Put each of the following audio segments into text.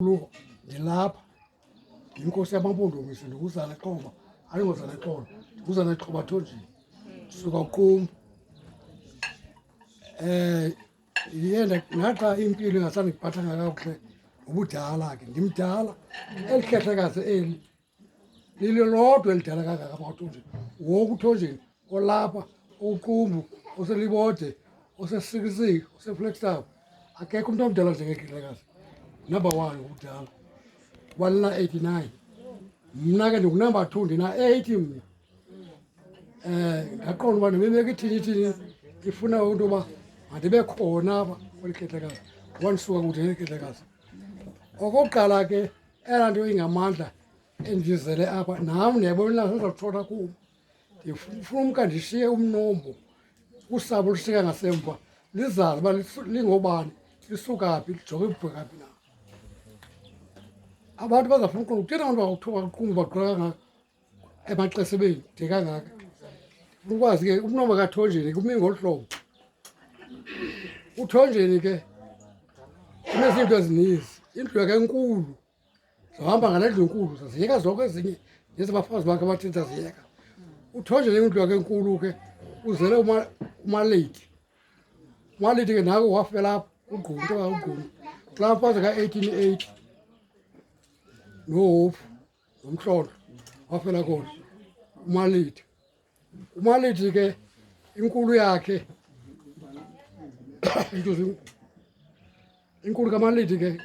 Lo ndilapha inkosi yamampondomise ndikuzana Xhoba ayingozana Xolo ndikuzana Xhoba Thonjeni suka kum ndiye naxa impilo ingasandiphathanga kakuhle ngobudala ke ndimdala eli khehlekazi eli lililodwa elidala kangaka apha kwaThonjeni wonke uThonjeni olapha uqumbu oselibode osesikisiki oseflagstaff akekho umntu omdala njengekhehlekazi number 1 ngobudala walina 89 mna ke ndikunumber 2 ndina 80 mna ndaqonda uba ndibebeka ithini ndifuna into yoba mandibe khona apha kweli khehlekazi ngoba ndisuka kude neli khehlekazi. Okokuqala ke eyona nto ingamandla endizele apha nam ndiyabona sizawutshona kum ndifuna umka ndishiye umnombo usapho olushiyeka ngasemva lizazi uba lingobani lisuka phi lijonge ibheka phi na. Abantu bazafuna uqonda kutheni abantu bakuthiwa kum bagqoka kangaka emaxesebeni de kangaka. Ndifuna ukwazi ke umnombo kaThonjeni kumi ngolu hlobo. UThonjeni ke unezinto ezininzi, indlu yakhe enkulu zohamba ngale ndlu enkulu zaziyeka zonke ezinye nezabafazi bakhe abathetha ziyeka. UThonjeni indlu yakhe enkulu ke uzele uMaliti. uMaliti ke nako wafela apha uGqunto kaUGqunto xa mfazi ka-1880 noHofu nomhlolo wafela khona uMaliti. uMaliti ke inkulu yakhe inkulu kaMaliti ke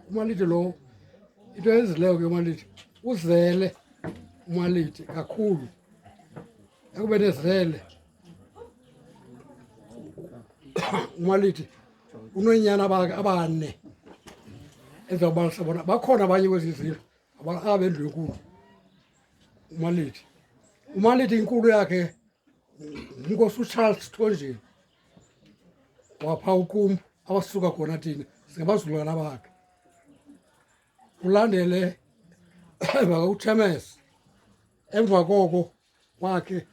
uMaliti lo into eyenzileyo ke uMaliti uzele uMaliti kakhulu ekubeni ezele uMaliti unoonyana bakhe abane ezawubalisa bona bakhona abanye kwezi zindlu abendlu enkulu. uMaliti inkulu yakhe nguNkosi uCharles Thonjeni wapha ukum abasuka khona thina singabazukulwana bakhe. Kulandele emva uThemesi, emva koko kwakhe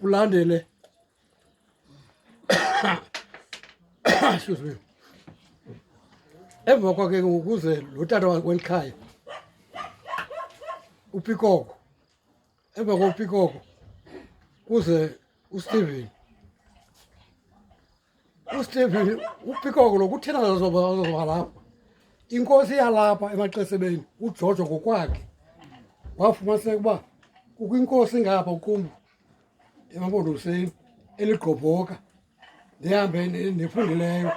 kulandele excuse me, emva kwakhe ukuze lo tata weli khaya uPikoko, emva koPikoko kuze uStephen. uPikoko lo kuthena azoba lapha. Inkosi yalapha emaxesebeni uJojo ngokwakhe wafumaniseka uba kukho inkosi ngapha uqumbu emampondomiseni eligqobhoka ndihambe nefundileyo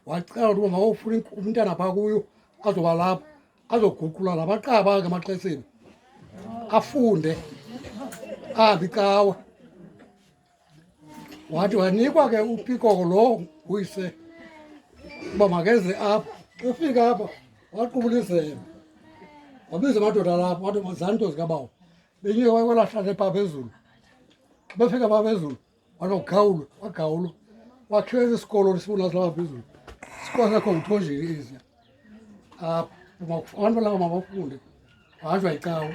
wacela uba mawofuna umntana phaa kuyo azoba lapha azoguqula nabaqaba ke emaxeseni afunde ahambe icawa. Wathi wanikwa ke uPikoko lo nguyise uba makeze apha. Ufika apha waqubula izembe wabiza amadoda alapha wathi mazani nto zikabawo benyuke kwelaa hlala phaa phezulu. Befika phaa phezulu wathi wagawulwa wakhiwe esi sikolo sifuna silapha phezulu. Isikolo sakho nguThonjeni esiya apha abantu balapha mabafunde wahanjwa yicawa.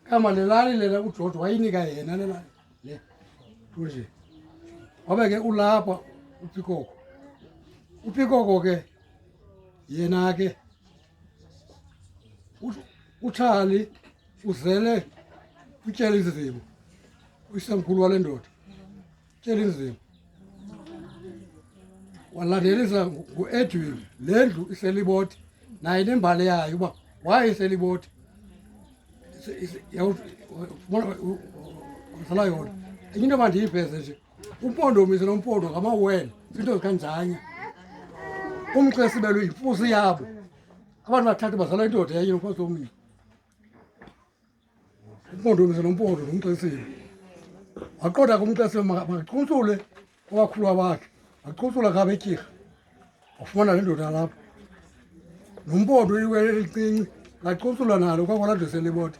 Kama le lali lena uJojo wayinika yena le lali le Thonjeni. Wabe ke ulapha uPikoko. uPikoko ke yena ke uCharlie uzele uTyelinzima uyisemkhulu wale ndoda uTyelinzima. Walandelisa nguEdwin le ndlu iselibode naye nembali yayo uba waye iselibode wazala yona. Enye into mandiyiveze nje uMpondomise noMpondo ngamawele zinto zikanjanya. UMxesibelo yimfusi yabo abantu bathathe bazala indoda enye nomfazi omnye. uMpondomise noMpondo noMxesibelo waqonda kumXesibelo makacunsule kwabakhuluwa bakhe wacunsula ngabo etyhirha wafumana le ndoda lapha. noMpondo iwele elincinci lacunsula nalo kwakwalaa ndlu iselibode.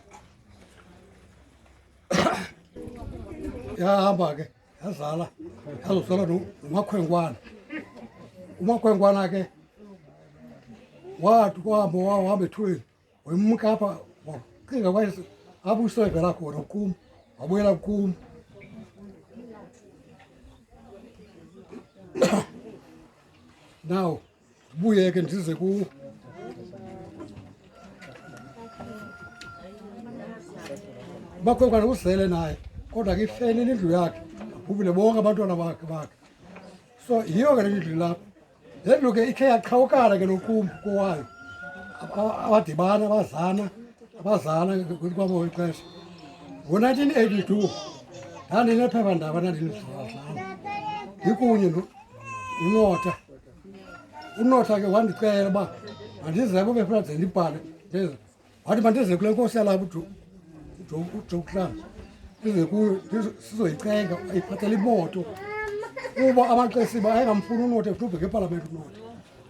Yahamba ke yazala yazosala noMakhwenkwana. uMakhwenkwana ke wathi wahamba ethweni wemka apha wacinga apho usevela khona kum wabuyela kum. Now buye ke ndize kuwo. Bakhona usele naye kodwa ke ifeni indlu yakhe ubile bonke abantwana bakhe. So yiyo ke le ndlu lapho. Le ndlu ke ikhe yaqhawukana ke nokumbi kowayo. Abadibana abazana kwabo ixesha. Ngo-1982 ndandinephephandaba ndandilidlala ndikunye uNotha. uNotha ke wandicela uba mandize kube phela ndibhale wathi mandize kule nkosi yalapho uJoklani ndize kuyo sizoyicenga ayiphathele imoto kuba amaxesiba ayengamfuni uNotha ehluphe ngepalamente uNotha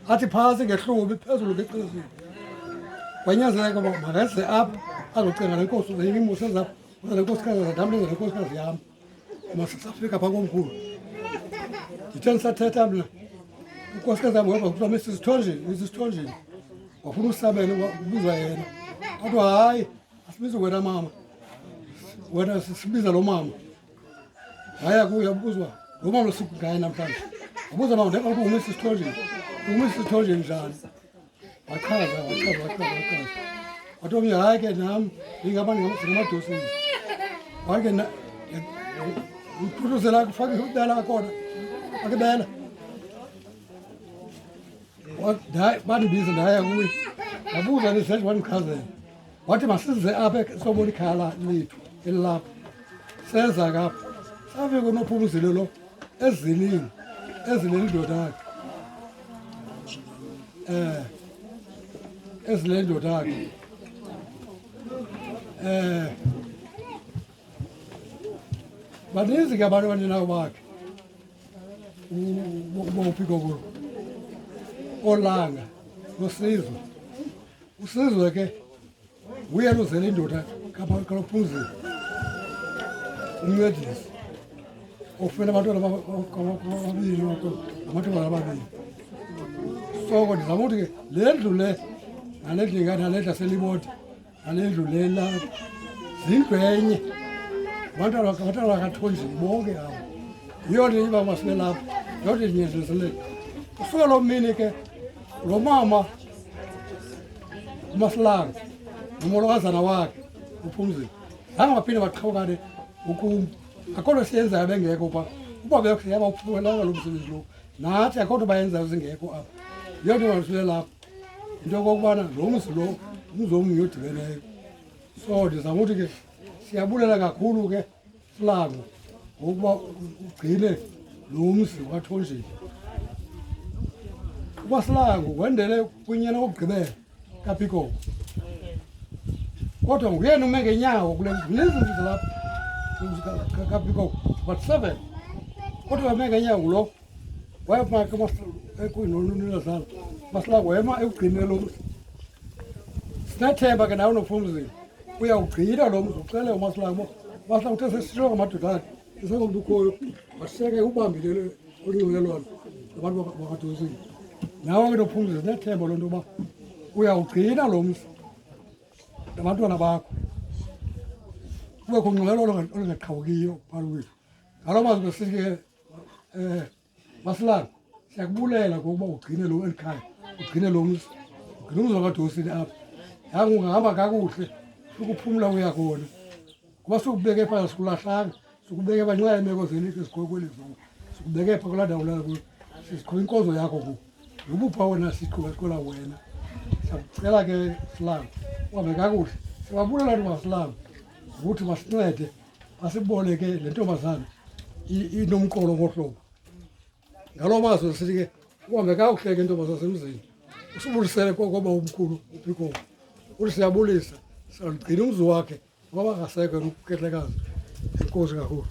athi phantsi ngehlubi phezulu ngexesini kwanyanzeleka uba makeze apha azocenga le nkosi imuse zapho le nkosikazi ndamlenza le nkosikazi yam masafika phaa komkhulu ndithe ndisathetha mna unkosikazi yam weva kuthiwa isisithonjeni wafuna usabela ubizwa yena athi hayi asibizi wena mama wena sibiza lo mama haya kuye ubuzwa lo mama losukugaye namhlanje abuza mama ndeka ukuthi umisisithonjeni njani wachaza wathi omnye hayi ke nam ingaba ngamadosini wake uthuluzela kufake ubela khona akebela bandibiza ndaya kuye ndabuza ndisethi wandichazela wathi masize apha sobona ikhala lethu elilapha seza kapha safika uNophumzile lo ezilile indoda yakhe ezilile indoda yakhe baninzi ke abantu abaninabo bakhe uBophiko kulo Olanga uSizwe ke uye luzele indoda kaNophumzile umncedisi ofuna abantwana ababili amathuba amabili soko ndizama ukuthi ke le ndlu le nale ndlu nale ndlu yaseLibode nale ndlu le la zindlu enye abantwana bakaThonjeni bonke abo yiyo nto iba masibe lapho yonke ndinyenzelele usuka lo mini ke lo mama uMasilanga nomolokazana wakhe uPhumzile zange baphinde baqhawukane ukumbi akho nto siyenzayo bengekho phaa uba bekuyabawuphumelanga lo msebenzi lo nathi akho nto bayenzayo zingekho apha yiyo nto masibele lapho into yokokubana lo mzi lo umzomnye odibeneyo so ndizama ukuthi ke siyabulela kakhulu ke Silango ngokuba ugcine lo mzi kaThonjeni uba Silango wendele kwinyana wokugqibela kaPikoko kodwa nguyena ume ngenyawo kule ndlu lapha kaPikoko but 7 kodwa ume ngenyawo ngulo wayemaka ekuyinonunilazana Masilango wema ekugcinile lo mzi sinethemba ke nawe uNophumzile uyawugcina lo mzi ucele uMasilango Masilango uthe sesishilo ngamadoda akhe esengomntu ukhoyo waseke ubambile unxibelelwano nabantu bakaDosini nawe ke Nophumzile sinethemba loo nto uba uyawugcina lo mzi nabantwana bakho kubekho unxibelelwano olungaqhawukiyo phakathi kwethu ngaloo mazwi sithi ke Masilango siyakubulela ngokuba ugcine lo elikhaya ugcine lo mzi ugcine umzi wakaDosini apha yangu ungahamba kakuhle ukuphumla uya khona kuba sikubeke phaa sikulahlanga sikubeke phaa ngenxa yeemeko zelihle ezikhwekweli zonke sikubeke phaa kulaa ndawo laa sisikho inkozo yakho ku nobupha wena siqhuba wena siyakucela ke Silango uhambe kakuhle siyababulela nto Masilango ukuthi masincede asiboleke le ntombazana inomqolo ngohlobo ngaloo mazwi sithi ke uhambe kakuhle ke ntombazana semzini usibulisele koba umkhulu uPikoko uthi siyabulisa siyagcina umzi wakhe ngoba akasekho uKehlekazi enkosi kakhulu.